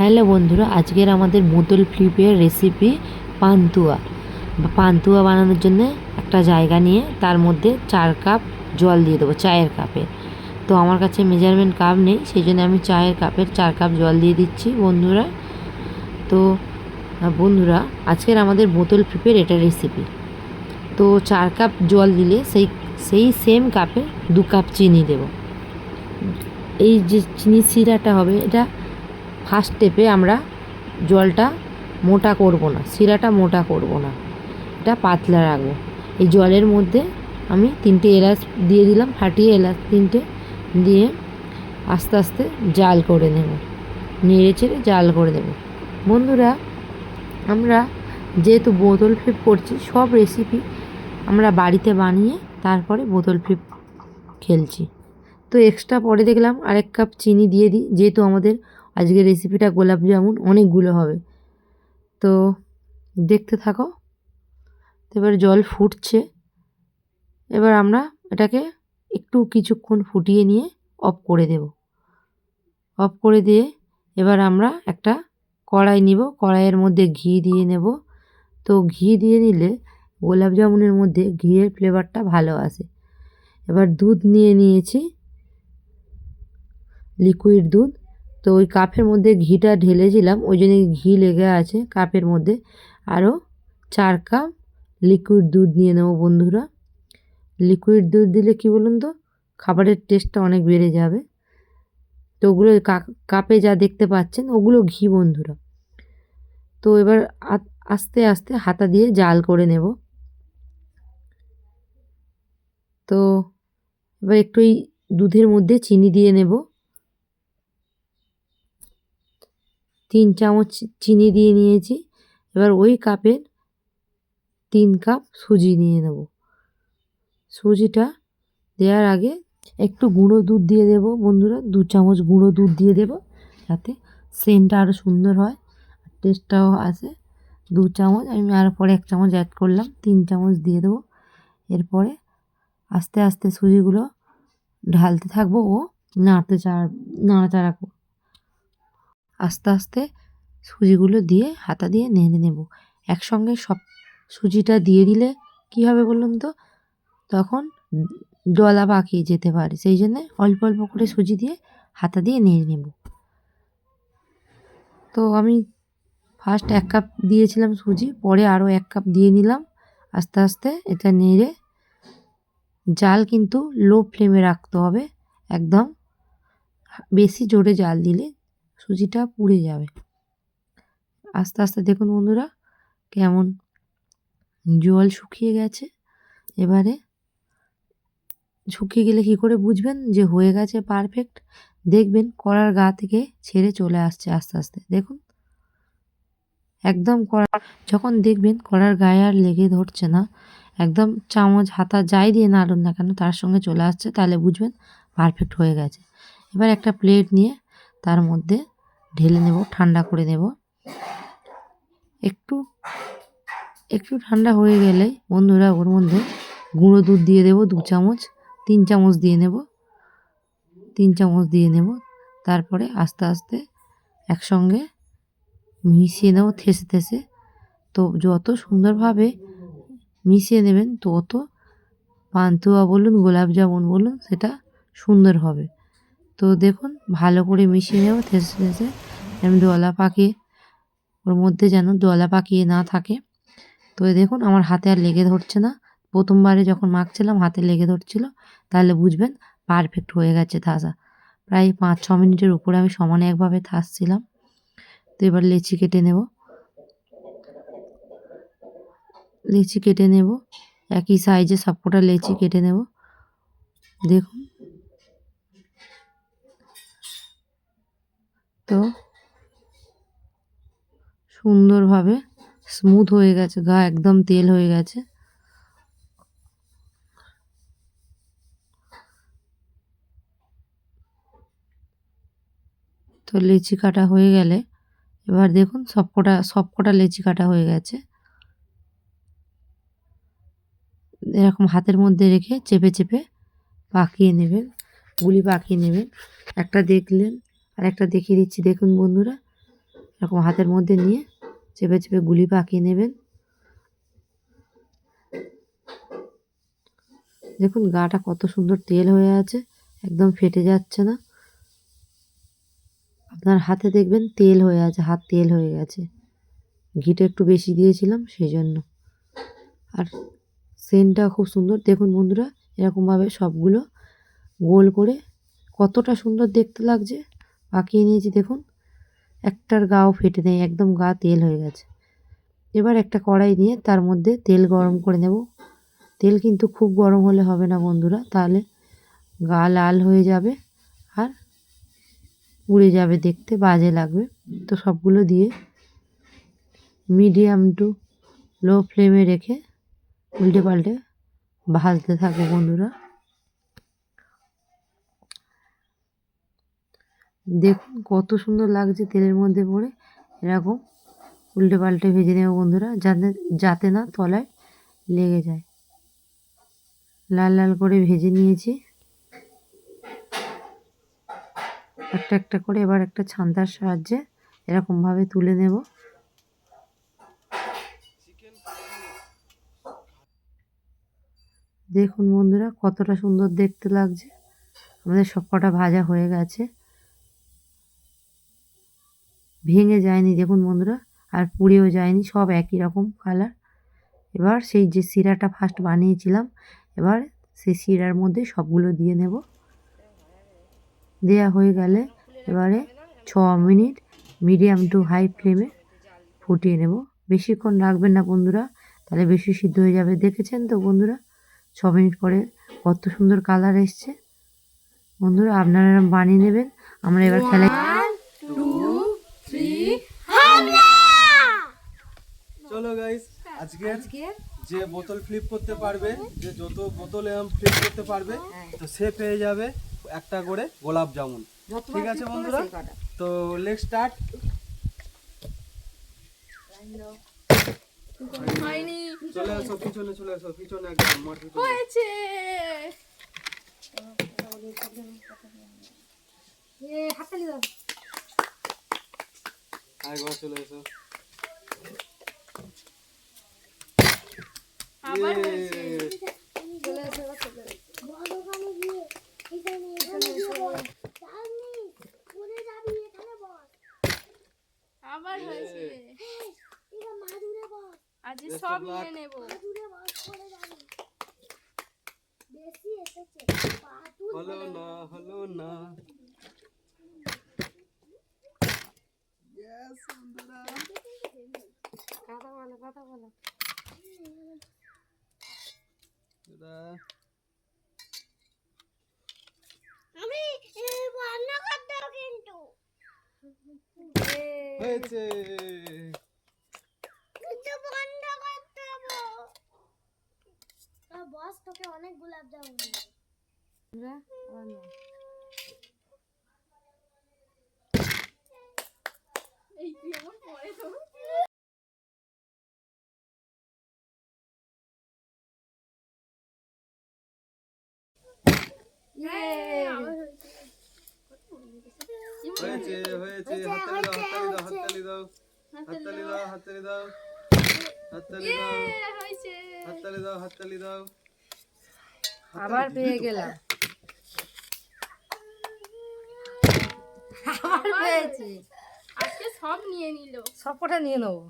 Hello বন্ধুরা, আজকের আমাদের বোতল ফ্লিপের রেসিপি পান্তুয়া। পান্তুয়া বানানোর জন্য একটা জায়গা নিয়ে তার মধ্যে 4 কাপ জল দিয়ে দেবো, চায়ের কাপের। তো আমার কাছে মেজারমেন্ট কাপ নেই, সেই জন্য আমি চায়ের কাপের 4 কাপ জল দিয়ে দিচ্ছি বন্ধুরা। তো বন্ধুরা, আজকের আমাদের বোতল ফ্লিপের এটা রেসিপি। তো 4 কাপ জল দিলে সেই সেম কাপে 2 কাপ চিনি দেব। এই যে চিনি সিরাটা হবে, এটা ফার্স্ট স্টেপে আমরা জলটা মোটা করব না, সিরাটা মোটা করব না, এটা পাতলা রাখবো। এই জলের মধ্যে আমি 3টে এলাচ দিয়ে দিলাম, ফাটিয়ে এলাচ 3টে দিয়ে আস্তে আস্তে জাল করে নেব, নেড়ে চেড়ে জাল করে দেব। বন্ধুরা, আমরা যেহেতু বোতল ফ্লিপ করছি, সব রেসিপি আমরা বাড়িতে বানিয়ে তারপরে বোতল ফ্লিপ খেলছি। তো এক্সট্রা পরে দেখলাম আরেক কাপ চিনি দিয়ে দিই, যেহেতু আমাদের আজকের রেসিপিটা গোলাপ জামুন অনেকগুলো হবে। তো দেখতে থাকো। তো এবার জল ফুটছে, এবার আমরা এটাকে একটু কিছুক্ষণ ফুটিয়ে নিয়ে অফ করে দেব। অফ করে দিয়ে এবার আমরা একটা কড়াই নিব, কড়াইয়ের মধ্যে ঘি দিয়ে নেব। তো ঘি দিয়ে নিলে গোলাপ জামুনের মধ্যে ঘিয়ের ফ্লেভারটা ভালো আসে। এবার দুধ নিয়েছি, লিকুইড দুধ। তো ওই কাপের মধ্যে ঘিটা ঢেলেছিলাম, ওই জন্য ঘি লেগে আছে কাপের মধ্যে। আরও 4 কাপ লিকুইড দুধ নিয়ে নেব বন্ধুরা। লিকুইড দুধ দিলে কি বলুন তো, খাবারের টেস্টটা অনেক বেড়ে যাবে। তো ওগুলো কাপে যা দেখতে পাচ্ছেন ওগুলো ঘি বন্ধুরা। তো এবার আস্তে আস্তে হাতা দিয়ে জাল করে নেব। তো এবার একটু এই দুধের মধ্যে চিনি দিয়ে নেব, 3 চামচ চিনি দিয়ে নিয়েছি। এবার ওই কাপের 3 কাপ সুজি নিয়ে নেব। সুজিটা দেওয়ার আগে একটু গুঁড়ো দুধ দিয়ে দেব বন্ধুরা, 2 চামচ গুঁড়ো দুধ দিয়ে দেব, যাতে সেন্টটা আরও সুন্দর হয়, টেস্টটাও আসে। 2 চামচ, আমি আর পরে 1 চামচ অ্যাড করলাম, 3 চামচ দিয়ে দেবো। এরপরে আস্তে আস্তে সুজিগুলো ঢালতে থাকবো ও নাড়াচাড়া করব। আস্তে আস্তে সুজিগুলো দিয়ে হাতা দিয়ে নেড়ে নেব। একসঙ্গে সব সুজিটা দিয়ে দিলে কী হবে বলুন তো, তখন ডলা পাকিয়ে যেতে পারে, সেই জন্যে অল্প অল্প করে সুজি দিয়ে হাতা দিয়ে নেড়ে নেব। তো আমি ফার্স্ট 1 কাপ দিয়েছিলাম সুজি, পরে আরও 1 কাপ দিয়ে নিলাম। আস্তে আস্তে এটা নেড়ে, জাল কিন্তু লো ফ্লেমে রাখতে হবে, একদম বেশি জোরে জাল দিলে সুজিটা পুড়ে যাবে। আস্তে আস্তে দেখুন বন্ধুরা কেমন জল শুকিয়ে গেছে। এবারে শুকিয়ে গেলে কী করে বুঝবেন যে হয়ে গেছে পারফেক্ট, দেখবেন কড়ার গা থেকে ছেড়ে চলে আসছে আস্তে আস্তে। দেখুন একদম যখন দেখবেন কড়ার গায়ে আর লেগে ধরছে না, একদম চামচ হাতা যাই দিয়ে নাড়ুন না কেন তার সঙ্গে চলে আসছে, তাহলে বুঝবেন পারফেক্ট হয়ে গেছে। এবার একটা প্লেট নিয়ে তার মধ্যে ঢেলে নেব, ঠান্ডা করে নেব। একটু একটু ঠান্ডা হয়ে গেলে বন্ধুরা ওর মধ্যে গুঁড়ো দুধ দিয়ে দেব 2 চামচ, 3 চামচ দিয়ে নেব, 3 চামচ দিয়ে নেব। তারপরে আস্তে আস্তে একসঙ্গে মিশিয়ে নেব থেসে থেসে। তো যত সুন্দরভাবে মিশিয়ে নেবেন তত পান্তুয়া বলুন গোলাপ জামুন বলুন সেটা সুন্দর হবে। তো দেখুন ভালো করে মিশিয়ে নেব থেসে থেসে, যেন দলা পাকিয়ে ওর মধ্যে যেন দলা পাকিয়ে না থাকে। তো দেখুন আমার হাতে আর লেগে ধরছে না, প্রথমবারে যখন মাখছিলাম হাতে লেগে ধরছিল, তাহলে বুঝবেন পারফেক্ট হয়ে গেছে থাসা। প্রায় 5-6 মিনিটের উপরে আমি সমানে একভাবে থাসছিলাম। তো এবার লেচি কেটে নেব, লেচি কেটে নেব, একই সাইজে সবকটা লেচি কেটে নেব। দেখুন তো সুন্দরভাবে স্মুথ হয়ে গেছে, গা একদম তেল হয়ে গেছে। তো লেচি কাটা হয়ে গেলে এবার দেখুন সবকটা লেচি কাটা হয়ে গেছে। এরকম হাতের মধ্যে রেখে চেপে চেপে পাকিয়ে নেবেন, গুলি পাকিয়ে নেবেন। একটা দেখলেন আর একটা দেখিয়ে দিচ্ছি, দেখুন বন্ধুরা এরকম হাতের মধ্যে নিয়ে চেপে চেপে গুলি পাকিয়ে নেবেন। দেখুন গাটা কত সুন্দর তেল হয়ে আছে, একদম ফেটে যাচ্ছে না। আপনার হাতে দেখবেন তেল হয়ে আছে, হাত তেল হয়ে গেছে, ঘিটা একটু বেশি দিয়েছিলাম সেই জন্য। আর সেন্টটা খুব সুন্দর। দেখুন বন্ধুরা, এরকমভাবে সবগুলো গোল করে কতটা সুন্দর দেখতে লাগছে পাকিয়ে নিয়েছি। দেখুন একটার গাও ফেটে নেই, একদম গা তেল হয়ে গেছে। এবার একটা কড়াই নিয়ে তার মধ্যে তেল গরম করে নেব। তেল কিন্তু খুব গরম হলে হবে না বন্ধুরা, তাহলে গা লাল হয়ে যাবে আর পুড়ে যাবে, দেখতে বাজে লাগবে। তো সবগুলো দিয়ে মিডিয়াম টু লো ফ্লেমে রেখে উল্টে পাল্টে ভাজতে থাকবো বন্ধুরা। দেখুন কত সুন্দর লাগছে তেলের মধ্যে পড়ে। এরকম উল্টে পাল্টে ভেজে নেব বন্ধুরা, যাতে না তলায় লেগে যায়। লাল লাল করে ভেজে নিয়েছি একটা একটা করে। এবার একটা ছান্তার সাহায্যে এরকমভাবে তুলে নেব। দেখুন বন্ধুরা কতটা সুন্দর দেখতে লাগছে। আমাদের সবকটা ভাজা হয়ে গেছে, ভেঙে যায়নি দেখুন বন্ধুরা, আর পুড়েও যায়নি, সব একই রকম কালার। এবার সেই যে শিরাটা ফার্স্ট বানিয়েছিলাম, এবার সেই শিরার মধ্যে সবগুলো দিয়ে নেব। দেয়া হয়ে গেলে এবারে 6 মিনিট মিডিয়াম টু হাই ফ্লেমে ফুটিয়ে নেব। বেশিক্ষণ রাখবেন না বন্ধুরা, তাহলে বেশি সিদ্ধ হয়ে যাবে। দেখেছেন তো বন্ধুরা 6 মিনিট পরে কত সুন্দর কালার এসছে। বন্ধুরা আপনারা বানিয়ে নেবেন। আমরা এবার খেলাই। চলো গাইস, আজকে যে বোতল ফ্লিপ করতে পারবে, যে যত বোতল ফ্লিপ করতে পারবে, তো সে পেয়ে যাবে একটা করে গোলাপ জামুন। ঠিক আছে বন্ধুরা, তো লেটস স্টার্ট। চলে আসো পিছনে, চলে আসো পিছনে, একদম মাটির হয়েছে। হাততালি দাও। আরেকবার চলে আসো। আবার হয়েছে। চলে আসো, চলে আসো। আবার হয়েছে। আজ সব নিয়ে নেব। হলো না, হলো না। Yes, বন্ধুরা। কথা বলো, কথা বলো। আমি বন্ধ করতে হবে কিন্তু। হয়েছে। কিন্তু বন্ধ করতে হবে। বস তোকে অনেক গোলাপ জামুন দেবে। এই কি এমন পরে তো। হয়েছে, হয়েছে। হাততালি দাও, হাততালি দাও, হাততালি দাও, হাততালি দাও, হাততালি দাও, হয়েছে। হাততালি দাও, হাততালি দাও। আবার পেয়ে গেলাম, আবার পেয়েছি। আজকে সব নিয়ে নিল। সবকটা নিয়ে নেবো।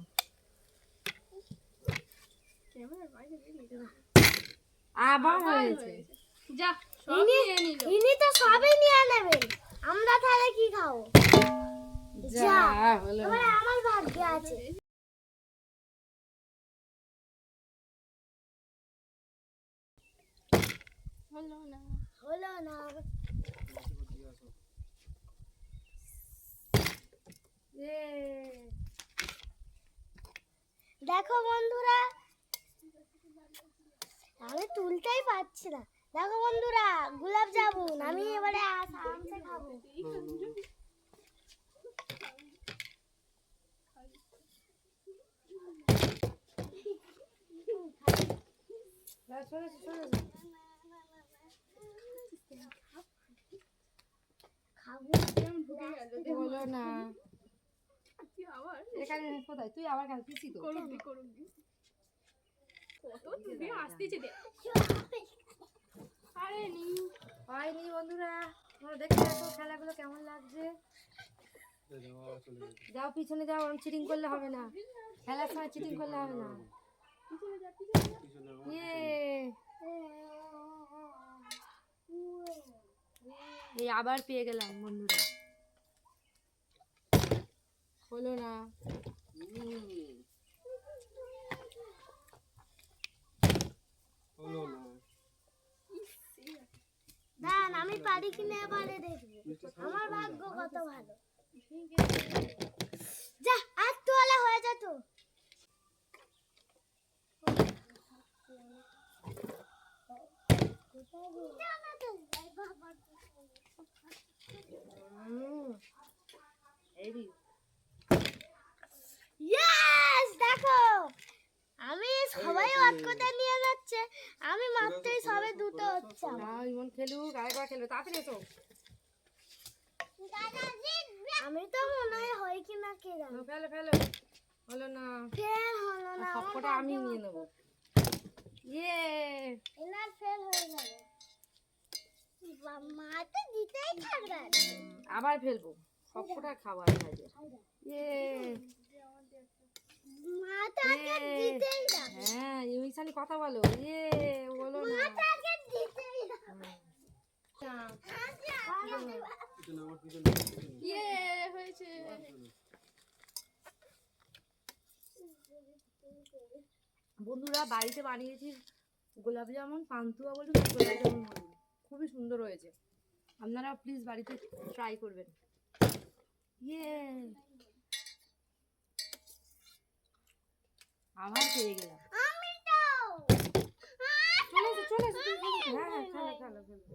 আবার হয়েছে। যা সব নিয়ে নিল। ইনি তো সবই নিয়ে নেবেন, আমরা তাহলে কি খাবো? যা হলো। এবার আমার ভাগ্যে আছে। হলো না, হলো না। দেখো বন্ধুরা, আমি তুলতেই পারছি না। দেখো বন্ধুরা, গোলাপ জামুন আমি এবারে আরামসে খাবো। কেমন ঢুকে গেল। হলো না। কি আবার এখানে কোথায় তুই আবার কেন পিসি তো করুক দি কত তুমি আসতেছে দে আরে নি হয়নি বন্ধুরা, তোমরা দেখে দেখো খেলাগুলো কেমন লাগছে। যাও পিছনে যাও, আমি চিটিং করলে হবে না, খেলার সময় চিটিং করলে হবে না। ইয়ে এই আবার পেয়ে গেলাম বন্ধুরা, হলো না। হলো না। দাঁড়ান আমি পারি কিনা এবারে দেখবো আমার ভাগ্য কত ভালো। যা আর তোলা হয়ে যেত। ইয়েস দেখো আমি সবাই অটকটা নিয়ে যাচ্ছে, আমি মাত্রই সবে দুটো হচ্ছে আমার। না ইমন খেলুক, আরেকবার খেলবে, তাড়াতাড়ি এসো। আমি তো মনে হয় কিনা কে জানে। ফেলো ফেলো, হলো না। ফেল হলো না সবকটা আমি নিয়ে নেবো। ইয়ে এনার ফেল হয়ে গেল। মা তো জিতেই থাকবে। আবার ফেলবো, সবকটা খাবার খাইবে। ইয়ে মা তো আগে জিতেই যাবে। হ্যাঁ ইমিশানি কথা বলো। ইয়ে বলো না। মা তো আগে জিতেই যাবে। ইয়ে হয়েছে বন্ধুরা বাড়িতে বানিয়েছি গোলাপ জামুন, পান্তুয়া বলুন, গোলাপ জামুন বলুন, খুবই সুন্দর হয়েছে। আপনারা প্লিজ বাড়িতে ট্রাই করবেন। ইয়ে আবার পেয়ে গেলাম। আমি তো চলে এসো চলে এসো, তুমি খেলো। হ্যাঁ হ্যাঁ খেলো খেলো খেলো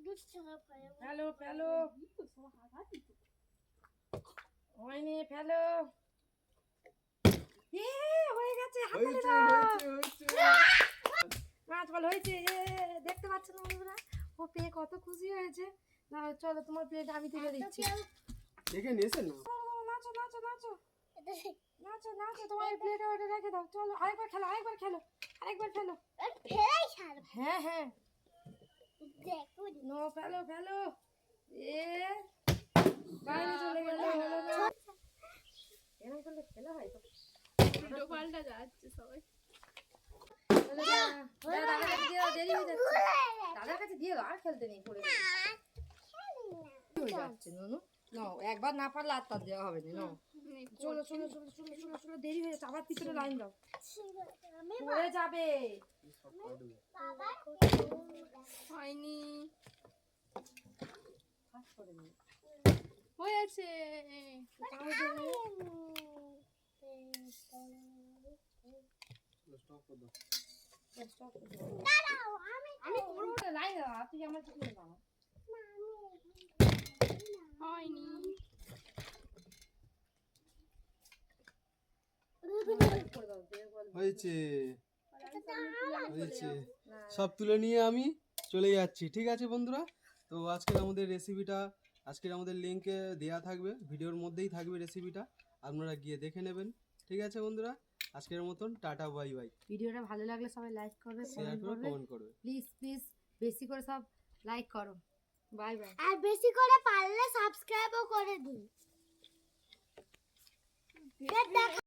দুটো পায়ে ফেলো ফেলো, হয়নি, ফেলো। হয়ে গেছে, হাততালি দাও। মাছ বল হয়েছে। দেখতে পাচ্ছ না বন্ধুরা, ও পেয়ে কত খুশি হয়েছে। না চলো তোমার প্লেট আমি তুলে দিচ্ছি। দেখে নিয়েছেন না? নাচো নাচো নাচো নাচো নাচো, তোমার প্লেটে ওটা রেখে দাও। চলো আরেকবার খেলো, আরেকবার খেলো, আরেকবার খেলো। ফেলাই ছাড় হ্যাঁ হ্যাঁ দেখো নো, ফেলো ফেলো। বাইরে চলে গেল, হলো না। এরকম করলে খেলা হয় তো। উল্টো পাল্টা যাচ্ছে সবাই চলো না, দাদার কাছে দিয়ে দাও, দেরি হয়ে যাচ্ছে। দাদার কাছে দিয়ে দাও, আর খেলতে নেই, পড়ে যাবে। হয়ে যাচ্ছে নুনু, নাও একবার না পারলে আর তার দেওয়া হবে না। নাও চলো চলো চলো চলো চলো চলো, দেরি হয়ে যাচ্ছে, আবার পিছনে লাইন দাও, আমি পড়ে যাবে। বাবা হয়নি ফাঁস করে নিও। হয়েছে স্টপ করে দাও। Stop করে দাও। দাঁড়াও আমি আমি করবো না, লাইন দাও, তুই আমার কি করে দাও। হয়নি করে দাও, দিয়ে বল। হয়েছে হয়েছে। না, সব তুলে নিয়ে আমি চলে যাচ্ছি। ঠিক আছে বন্ধুরা, তো আজকের আমাদের রেসিপিটা, আজকের আমাদের লিঙ্কে দেয়া থাকবে, ভিডিওর মধ্যেই থাকবে রেসিপিটা, আপনারা গিয়ে দেখে নেবেন। ঠিক আছে বন্ধুরা, আজকের মতন টাটা বাই বাই। ভিডিওটা ভালো লাগলে সবাই লাইক করবে, শেয়ার কমেন্ট করে করবে, কমেন্ট করবে। প্লিজ প্লিজ বেশি করে সব লাইক করো। Bye bye. আর বেশি করে পারলে সাবস্ক্রাইবও করে দিন।